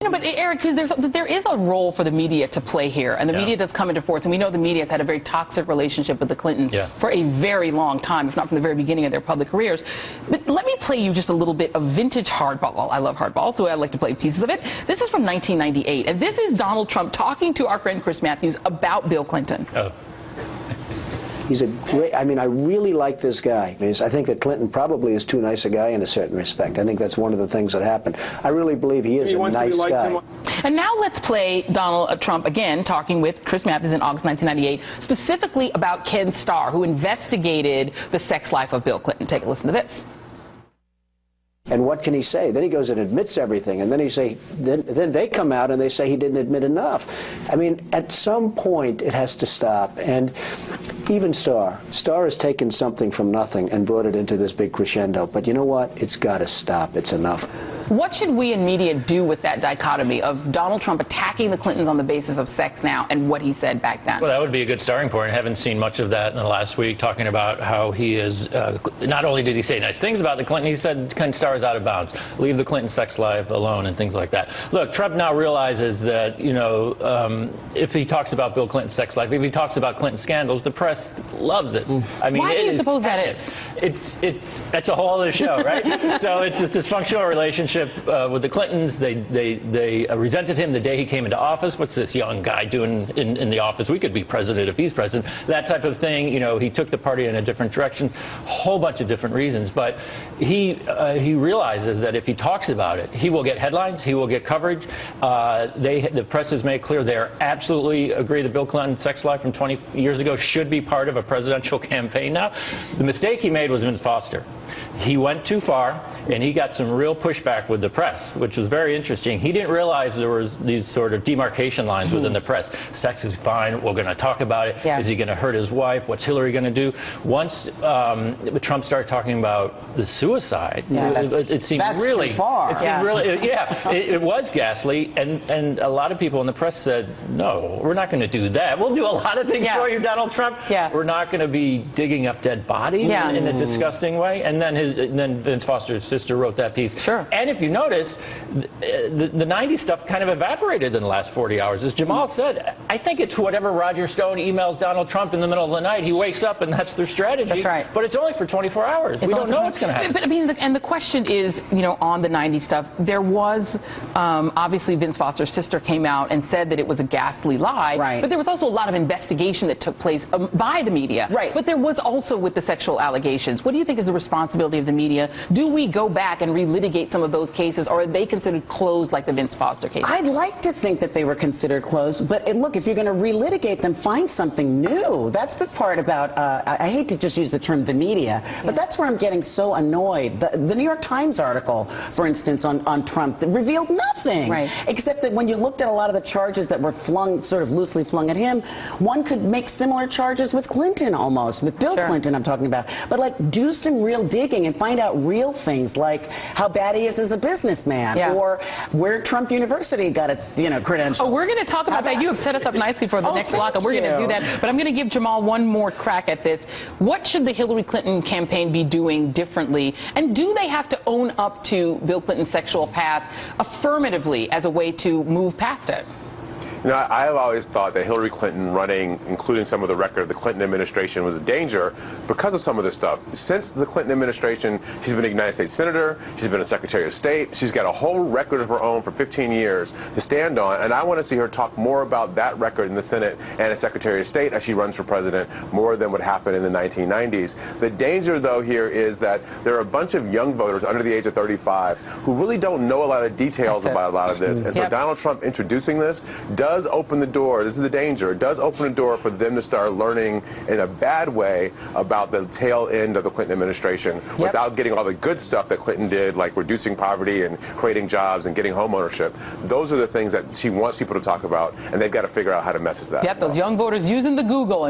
You know, but Eric, there is a role for the media to play here, and the media does come into force, and we know the media has had a very toxic relationship with the Clintons for a very long time, if not from the very beginning of their public careers. But let me play you just a little bit of vintage hardball. I love hardball, so I like to play pieces of it. This is from 1998, and this is Donald Trump talking to our friend Chris Matthews about Bill Clinton. He's a great, I mean, I really like this guy. I think that Clinton probably is too nice a guy in a certain respect. I think that's one of the things that happened. I really believe he is a nice guy. And now let's play Donald Trump again talking with Chris Matthews in August 1998, specifically about Ken Starr, who investigated the sex life of Bill Clinton. Take a listen to this. And what can he say? Then he goes and admits everything, and then then they come out and they say he didn't admit enough. I mean, at some point it has to stop. And even Starr has taken something from nothing and brought it into this big crescendo. But you know what? It's got to stop. It's enough. What should we in media do with that dichotomy of Donald Trump attacking the Clintons on the basis of sex now and what he said back then? Well, that would be a good starting point. I haven't seen much of that in the last week, talking about how he is, not only did he say nice things about the Clinton, he said Ken Starr is out of bounds. Leave the Clinton sex life alone and things like that. Look, Trump now realizes that, you know, if he talks about Bill Clinton's sex life, if he talks about Clinton scandals, the press loves it. I mean, why do you suppose that is? That's a whole other show, right? So it's this dysfunctional relationship with the Clintons. They resented him the day he came into office. What's this young guy doing in the office? We could be president if he's president. That type of thing. You know, he took the party in a different direction. A whole bunch of different reasons. But he realizes that if he talks about it, he will get headlines. He will get coverage. The press has made clear they absolutely agree that Bill Clinton's sex life from 20 years ago should be part of a presidential campaign now. The mistake he made was Vince Foster. He went too far, and he got some real pushback with the press, which was very interesting. He didn't realize there was these sort of demarcation lines within the press. Sex is fine. We're going to talk about it. Is he going to hurt his wife? What's Hillary going to do? Once Trump started talking about the suicide, it seemed really too far. It seemed really, it was ghastly, and a lot of people in the press said, no, we're not going to do that. We'll do a lot of things for you, Donald Trump. We're not going to be digging up dead bodies in a disgusting way. And then Vince Foster's sister wrote that piece. And if you notice, the 90s stuff kind of evaporated in the last 40 hours. As Jamal said, I think it's whatever Roger Stone emails Donald Trump in the middle of the night. He wakes up and that's their strategy. That's right. But it's only for 24 hours. We don't know what's going to happen. But I mean, and the question is, you know, on the 90s stuff, there was obviously Vince Foster's sister came out and said that it was a ghastly lie. Right. But there was also a lot of investigation that took place by the media. Right. But there was also with the sexual allegations. What do you think is the responsibility of the media? Do we go back and relitigate some of those cases, or are they considered closed like the Vince Foster case? I'd like to think that they were considered closed, but look, if you're going to relitigate them, find something new. That's the part about, I hate to just use the term the media, but that's where I'm getting so annoyed. The New York Times article, for instance, on Trump, that revealed nothing. Except that when you looked at a lot of the charges that were flung, sort of loosely flung at him, one could make similar charges with Clinton almost, with Bill Clinton I'm talking about. But like, do some real digging and find out real things, like how bad he is as a businessman, or where Trump University got its, you know, credentials. Oh, we're going to talk about that. You have set us up nicely for the next block, and we're going to do that. But I'm going to give Jamal one more crack at this. What should the Hillary Clinton campaign be doing differently? And do they have to own up to Bill Clinton's sexual past affirmatively as a way to move past it? You know, I have always thought that Hillary Clinton running, including some of the record of the Clinton administration, was a danger because of some of this stuff. Since the Clinton administration, she's been a United States Senator, she's been a Secretary of State, she's got a whole record of her own for 15 years to stand on, and I want to see her talk more about that record in the Senate and as Secretary of State as she runs for president more than what happened in the 1990s. The danger, though, here is that there are a bunch of young voters under the age of 35 who really don't know a lot of details about a lot of this, and so Donald Trump introducing this does open the door. This is the danger. It does open the door for them to start learning in a bad way about the tail end of the Clinton administration without getting all the good stuff that Clinton did, like reducing poverty and creating jobs and getting home ownership. Those are the things that she wants people to talk about, and they've got to figure out how to message that. Those young voters using the Google and